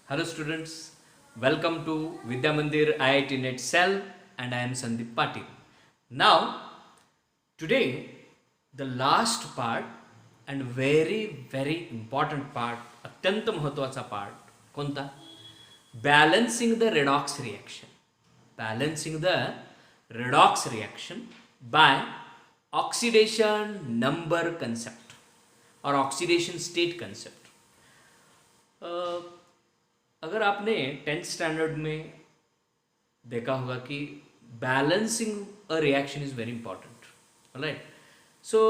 Hello students, welcome to Vidya Mandir IIT Net Cell and I am Sandeep Patil. Now, today the last part and very important part, अत्यंत महत्त्वाचा part कोणता? Balancing the redox reaction. Balancing the redox reaction by oxidation number concept or oxidation state concept. अगर आपने 10th standard में देखा होगा कि balancing a reaction is very important, right? So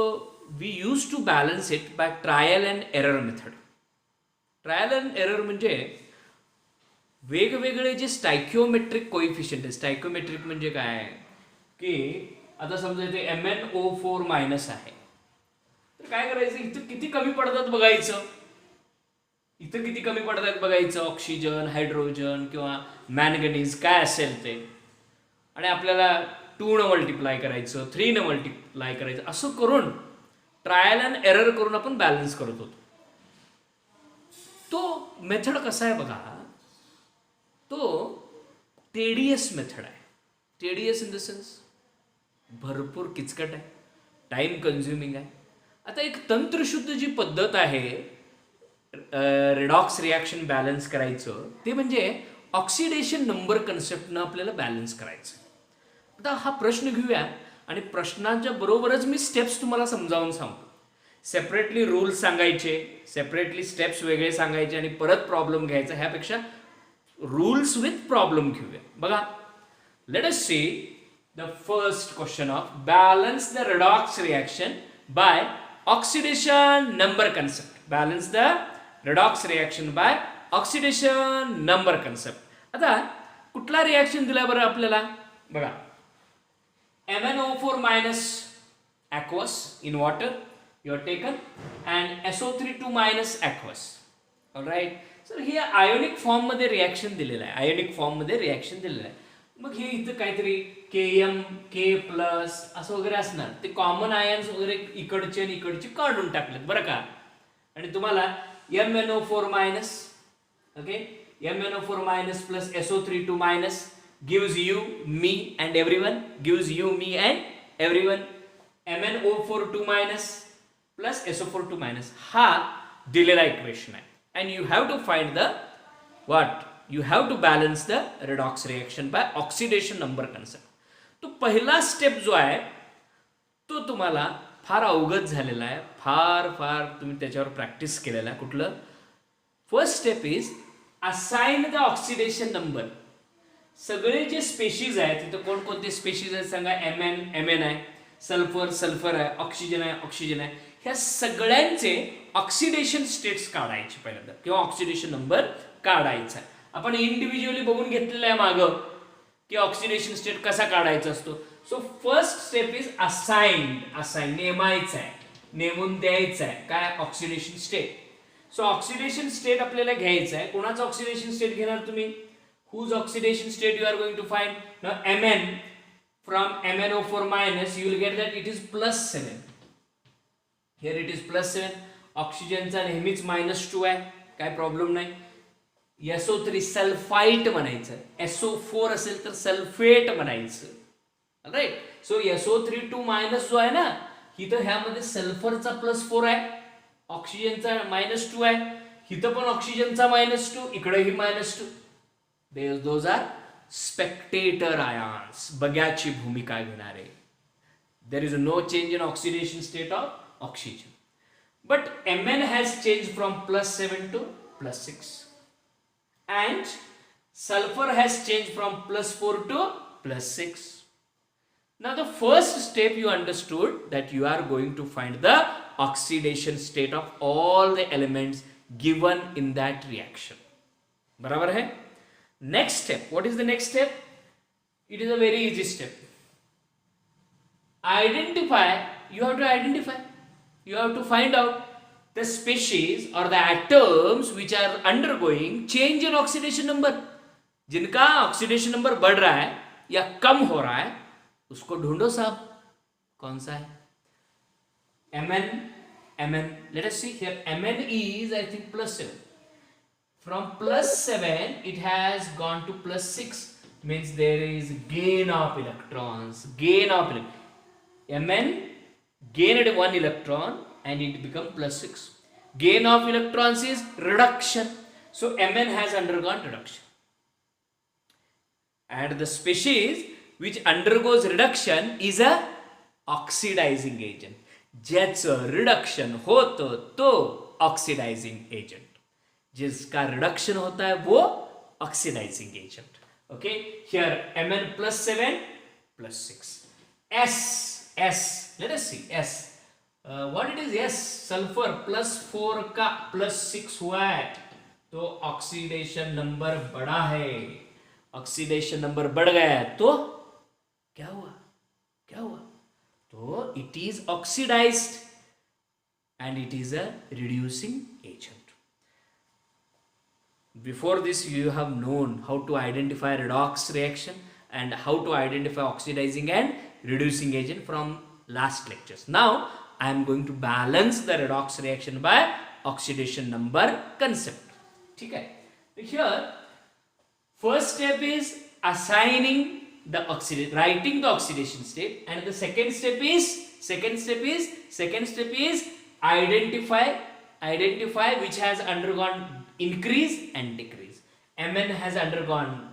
we use to balance it by trial and error method. Trial and error म्हणजे वेगवेगळे जे स्टायक्योमेट्रिक coefficient आहे. स्टायक्योमेट्रिक म्हणजे काय की आता समजा इथे MnO4 मायनस आहे, तर काय करायचं, इथं किती कमी पडतात बघायचं. इथं किती कमी पडतात बघायचं, ऑक्सिजन, हायड्रोजन किंवा मॅंगनीज काय असेल ते, आणि आपल्याला 2 न मल्टिप्लाय करायचं, 3 न मल्टिप्लाय करायचं, असं करून ट्रायल अँड एरर करून आपण बॅलन्स करत होतो. तो मेथड कसा आहे बघा, तो टेडियस मेथड आहे. टेडियस इन द सेन्स भरपूर किचकट आहे, टाइम कन्झ्युमिंग आहे. आता एक तंत्रशुद्ध जी पद्धत आहे रिडॉक्स रिॲक्शन बॅलन्स करायचं, ते म्हणजे ऑक्सिडेशन नंबर कन्सेप्टनं आपल्याला बॅलन्स करायचं. आता हा प्रश्न घेऊया आणि प्रश्नाच्या बरोबरच मी स्टेप्स तुम्हाला समजावून सांगतो. सेपरेटली रूल्स सांगायचे, सेपरेटली स्टेप्स वेगळे सांगायचे आणि परत प्रॉब्लेम घ्यायचा, ह्यापेक्षा रूल्स विथ प्रॉब्लेम घेऊया. बघा, let us see the first question of balance the redox reaction by oxidation number concept. Balance the redox reaction by oxidation number concept. आता कुठला रिॲक्शन दिला बरं आपल्याला बघा, MnO4 minus aqueous in water you are taken and SO32 minus aqueous. Alright, sir हे ionic form मध्ये reaction दिलेलं आहे. आयोनिक फॉर्म मध्ये रिॲक्शन दिलेलं आहे. मग हे इथं काहीतरी Km K प्लस असं वगैरे असणार. ते कॉमन आयन्स वगैरे इकडचे आणि इकडचे काढून टाकलेत बरं का. आणि तुम्हाला MnO4 minus, okay, MnO4 minus plus SO32 minus gives you, me and everyone, gives you, me and everyone. MnO4 minus plus SO4 minus हा दिलेला इक्वेशन आहे. and you have to find the what? You have to balance the redox reaction by oxidation number concept. तो पहिला step जो आहे तो तुम्हाला फार अवगत झालेला आहे, फार तुम्ही त्याच्यावर प्रॅक्टिस केलेला आहे. कुठलं? First step is assign the oxidation number. सगळे जे स्पेशीज आहेत तिथं कोणकोणते स्पेशीज आहेत सांगा. Mn आहे, सल्फर आहे, ऑक्सिजन आहे. ह्या सगळ्यांचे ऑक्सिडेशन स्टेट्स काढायचे पहिल्यांदा, किंवा ऑक्सिडेशन नंबर काढायचा. आपण इंडिव्हिज्युअली बघून घेतलेलं आहे मागं की ऑक्सिडेशन स्टेट कसा काढायचा असतो. So first step is assign, नेमायचं आहे, नेमून द्यायचं आहे काय, oxidation state. So oxidation state आपल्याला घ्यायचं आहे. कोणाचं ऑक्सिडेशन स्टेट घेणार तुम्ही? Whose oxidation state you are going to find. Now Mn फ्रॉम MnO4 minus you will get that it is +7. here it is +7. ऑक्सिजनचा नेहमीच -2 आहे, काय प्रॉब्लेम नाही. SO3 सल्फाइट म्हणायचं, SO4 असेल तर सल्फेट म्हणायचं. राईट. सो SO32 मायनस जो आहे ना, इथं ह्यामध्ये सल्फरचा +4 आहे, ऑक्सिजनचा -2 आहे, इथं पण ऑक्सिजनचा -2, इकडेही -2. दोज आर स्पेक्टेटर आयन्स, बग्याची भूमिका घेणारे. There is no change in oxidation state of oxygen. But Mn has change from +7 to +6 and sulfur has changed from +4 to +6. Now the first step you understood that you are going to find the oxidation state of all the elements given in that reaction. बराबर है? Next step, what is the next step? It is a very easy step. Identify, you have to find out the species or the atoms which are undergoing change in oxidation number. जिनका oxidation number बढ़ रहा है या कम हो रहा है उसको ढूंढो साहब. कौन सा है? Mn. Let us see here. Mn is I think +7. From +7 it has gone to +6, means there is gain of electrons. Mn gained 1 electron and it become +6. Gain of electrons is reduction, so Mn has undergone reduction. And the species which undergoes reduction is a oxidizing agent. ज्याचं reduction होतं तो oxidising agent, जिसका reduction होता है वो oxidising agent. Okay, here Mn +7 +6. S, let us see S. What it is? S, sulphur +4 का +6 हुआ है, तो ऑक्सीडेशन नंबर बढ़ा है. ऑक्सीडेशन नंबर बढ़ गया है तो क्या हुआ? तो it is oxidized and it is a reducing agent. Before this you have known how to identify redox reaction and how to identify oxidizing and reducing agent from last lectures. Now I am going to balance the redox reaction by oxidation number concept. ठीक है? Here first step is assigning the writing the oxidation step, and the second step is identify which has undergone increase and decrease. Mn has undergone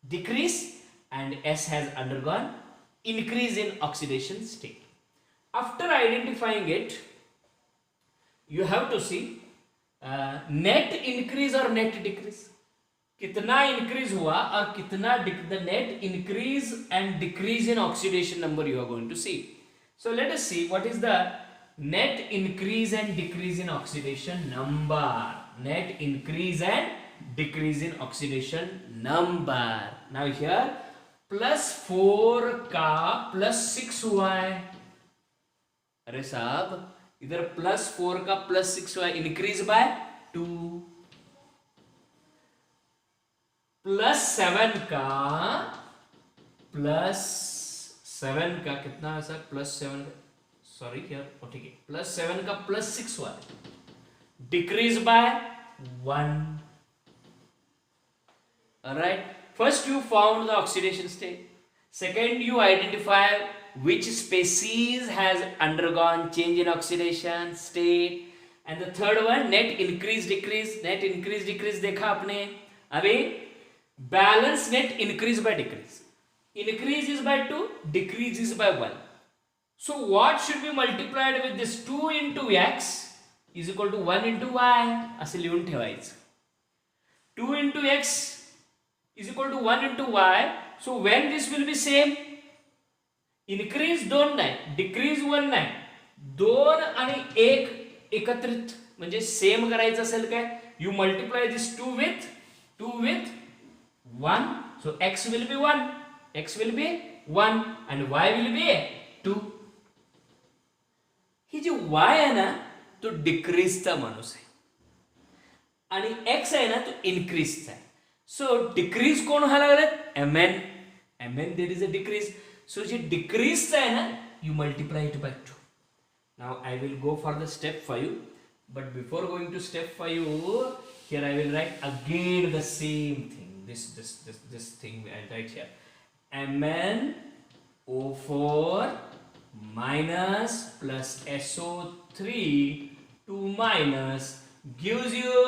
decrease and S has undergone increase in oxidation state. After identifying it, you have to see net increase or net decrease. कितना increase हुआ और कितना the net increase and decrease in oxidation number you are going to see. So let us see what is the net increase and decrease in oxidation number. Net increase and decrease in oxidation number. Now here +4 का +6 हुआ है. अरे साहब, इधर +4 का +6 हुआ है, increase by 2. +7 का कितना है सर? +7, सॉरी हियर, ठीक है, +7 का +6 हुआ है, decrease by 1. Alright, first you found the oxidation state, second you identify which species has undergone change in oxidation state, and the third one net increase decrease देखा आपने. अभी balance net increase by decrease. Increase is by 2, decrease is by 1. So what should be multiplied with this? 2 into x is equal to 1 into y. असे लिहून ठेवायचं. 2 into x is equal to 1 into y. So when this will be same? Increase 2 नाही, decrease 1 नाही, 2 आणि 1 एकत्रित म्हणजे same करायचं असेल काय? You multiply this 2 with 1, so x will be 1 and y will be 2. He ji y आहे ना तो डिक्रीजचा माणूस आहे आणि x आहे ना तो इनक्रीजचा आहे. सो डिक्रीज कोण व्हायला लागलेत? mn there is a decrease. So जे डिक्रीजचा आहे ना, you multiply it by 2. Now I will go for the step 5, but before going to step 5, here I will write again the same thing. This thing I write here. MnO4 minus plus SO3 2 minus gives you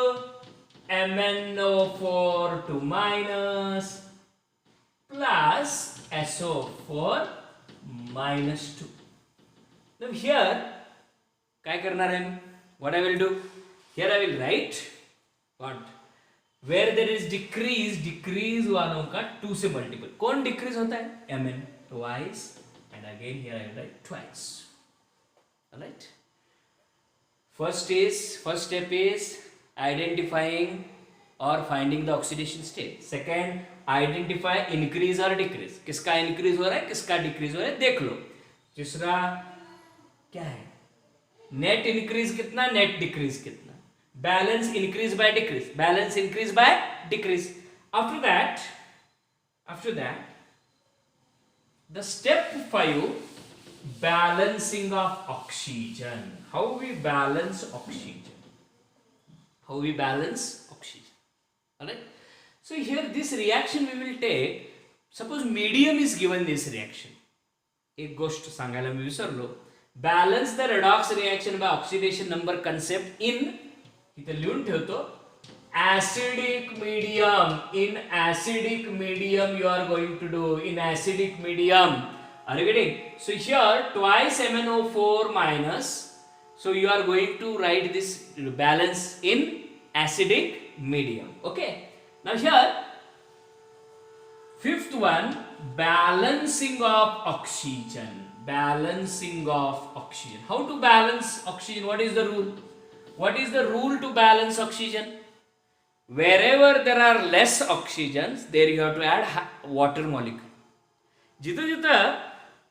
MnO4 2 minus plus SO4 minus 2. Now here काय करणार आहे? What I will do? Here I will write what? Where there is decrease वालों का 2 से multiple. कौन decrease होता है? Mn twice, and again here I will write twice. Alright. First step is identifying or finding the oxidation state. Second, identify increase or decrease. किसका increase हो रहा है, किसका decrease हो रहा है, देख लो. तीसरा क्या है? Net increase कितना, net decrease कितना. Balance increase by decrease. Balance increase by decrease. After that, the step 5, balancing of oxygen. How we balance oxygen? here this reaction we will take. Suppose medium is given this reaction. एक गोष्ट सांगायला मी विसरलो. Balance the redox reaction by oxidation number concept in, इथे लिहून ठेवतो, acidic medium. In acidic medium you are going to do, in acidic medium, are you getting? So here twice MnO4 minus, so you are going to write this balance in acidic medium. Okay, now here fifth one, balancing of oxygen. Balancing of oxygen. How to balance oxygen? What is the rule? What is the rule to balance oxygen? Wherever there are less oxygens, there you have to add water molecule. जिथं जिथं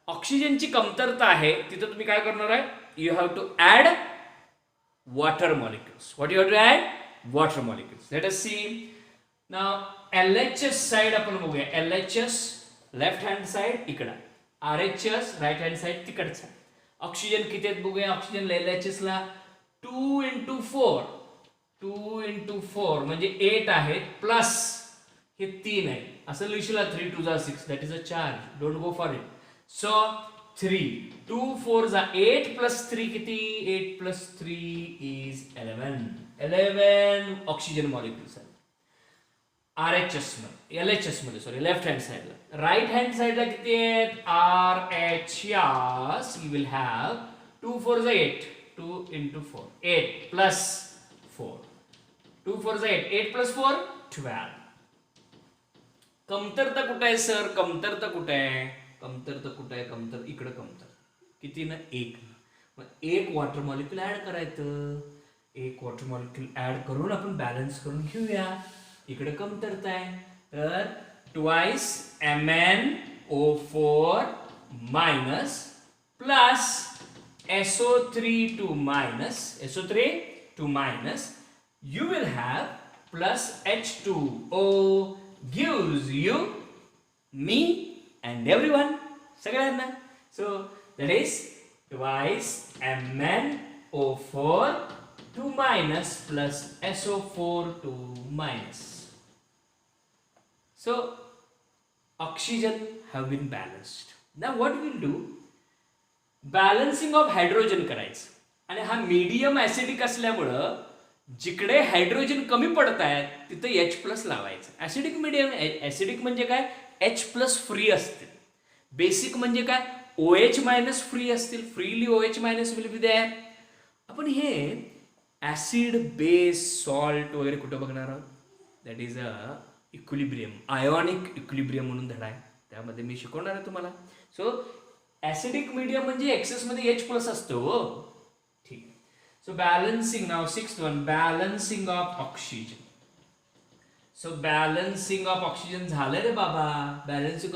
ऑक्सिजनची कमतरता आहे तिथं तुम्ही काय करणार आहे? You have to add water molecules. What you have to add? Water molecules. Let us see. Now LHS side आपण बघूया. LHS लेफ्ट हँड साइड इकडं, RHS राइट हँड साइड तिकडचा. ऑक्सिजन किती आहेत बघूया. ऑक्सिजन LHS ला 2 into 4, 2 into 4 म्हणजे 8 आहेत, plus हे 3 आहे. असं लिहिशील 3 2 जा 6, that is a charge, don't go for it. So 3 2 4 जा 8 प्लस 3 किती? 8 प्लस 3 इज 11 ऑक्सिजन मॉलिक्युल्स आहेत RHS मध्ये, LHS मध्ये सॉरी, लेफ्ट हँड साइडला. राइट हँड साइडला किती आहेत? RHS यू विल हॅव 2 4 जा 8, 2 into 4, 8 plus 4, 2 4 जा 8, 8 plus 4 12. कमतरता कुठे आहे सर? कमतरता कुठे आहे? कमतरता कुठे आहे? कमतर इकडे कमतर किती ना? 1. मग एक वॉटर मॉलिक्युल ऍड करायचं. एक वॉटर मॉलिक्युल ऍड करून आपण बॅलन्स करून घेऊया. इकडे कमतरता आहे तर twice MnO4 minus plus SO3 2 minus, SO3 2 minus, you will have plus H2O gives you me and everyone. सगळ्यांना. So that is twice MnO4 2 minus plus SO4 2 minus. So oxygen have been balanced. Now what we'll do? Balancing of hydrogen करायचं. आणि हा medium acidic असल्यामुळं जिकडे hydrogen कमी पडत आहेत तिथं H+ लावायचं. ऍसिडिक मीडियम, ऍसिडिक म्हणजे काय? H+ फ्री असतील. बेसिक म्हणजे काय? OH- फ्री असतील. Freely OH- will be there. आपण हे ऍसिड, बेस, सॉल्ट वगैरे कुठं बघणार आहोत? That is a equilibrium, ionic equilibrium म्हणून धडा आहे, त्यामध्ये मी शिकवणार आहे तुम्हाला. सो ऍसिडिक मीडियम म्हणजे एक्सेस मध्ये H+ असतो. ठीक. So balancing, now 6th one, balancing of oxygen. So balancing of oxygen झालं रे बाबा. Balancing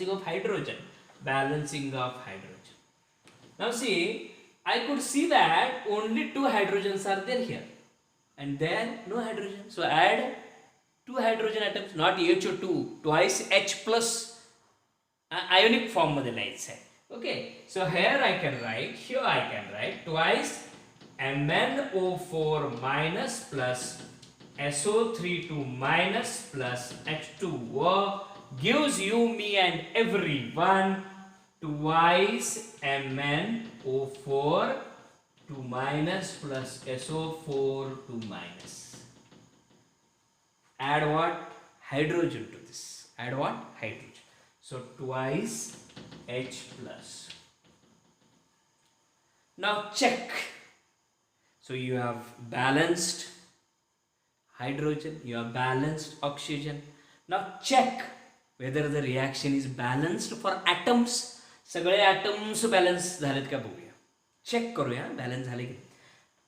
of hydrogen. Balancing of hydrogen. Now see, I could see that only 2 hydrogens are there here and there no hydrogen. So add 2 hydrogen atoms, not HO2, twice H+. Ionic form मध्ये लिहायचं आहे. Okay, so here I can write twice MnO4 minus plus SO3 2 minus plus H2O gives you, me and everyone twice MnO4 2 minus plus SO4 2 minus. Add what? Hydrogen to this. Add what? Hydrogen. So twice H+. Now check. So you have balanced hydrogen, you have balanced oxygen. Now check whether the reaction is balanced for atoms. सगळे atoms balance झालेत का बघूया. Check करूया balance झाले की.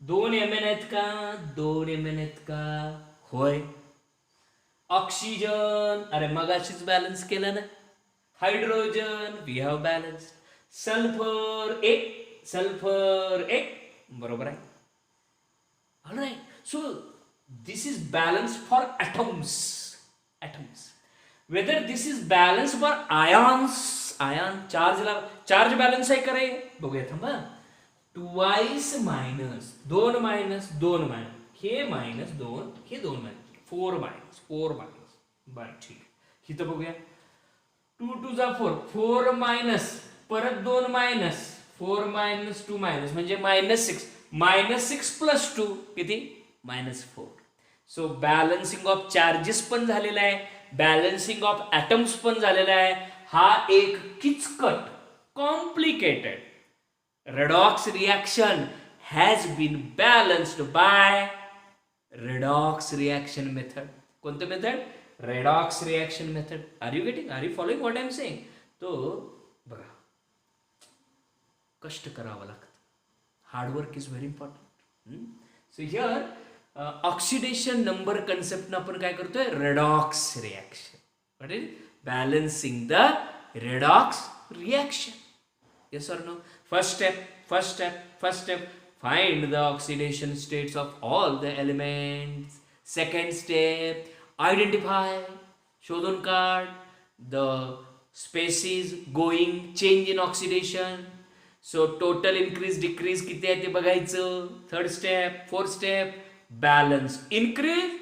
2 Mn आहेत का? 2 Mn आहेत का? होय. ऑक्सिजन, अरे मगाशीच बॅलन्स केलं ना. Hydrogen, we have balance. Sulphur 1 बरोबर आहे. Alright. So this is balance for atoms. Whether this is balance for ions, charge balance आहे का रे? बघूया थांबा. ट्वाइस मायनस 2 मायनस 2 मायनस, हे मायनस 2, हे 2 मायनस, 4 मायनस बरं ठीक आहे. इथं बघूया 2 2 जा 4 4 मायनस परत 2 मायनस 4 मायनस 2 मायनस म्हणजे -6 प्लस 2 किती -4. सो बॅलन्सिंग ऑफ चार्जेस पण झालेला आहे, बॅलन्सिंग ऑफ ॲटम्स पण झालेला आहे. हा एक किचकट complicated redox reaction has been balanced by redox reaction method. कोणतं method? redox reaction method. Are you following what I am saying? तो बघा कष्ट करावं लागतं. Hard work is very important. So here oxidation number concept आपण काय करतोय? redox reaction. What is balancing the redox reaction? Yes or no? First step, find the oxidation states of all the elements. Second step, identify, शोधून काढ the species going change in oxidation. So total increase decrease किती आहे ते बघायचं. Third step, fourth step, balance increase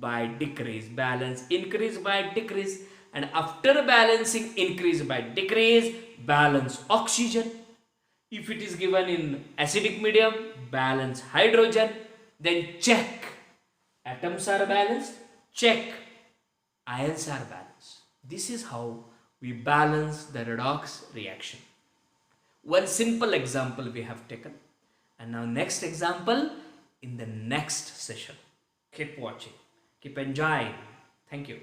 by decrease, balance increase by decrease. And after balancing increase by decrease, balance oxygen. If it is given in acidic medium, balance hydrogen. Then check atoms are balanced, check ions are balanced. This is how we balance the redox reaction. One simple example we have taken, and now next example in the next session. Keep watching, keep enjoying. Thank you.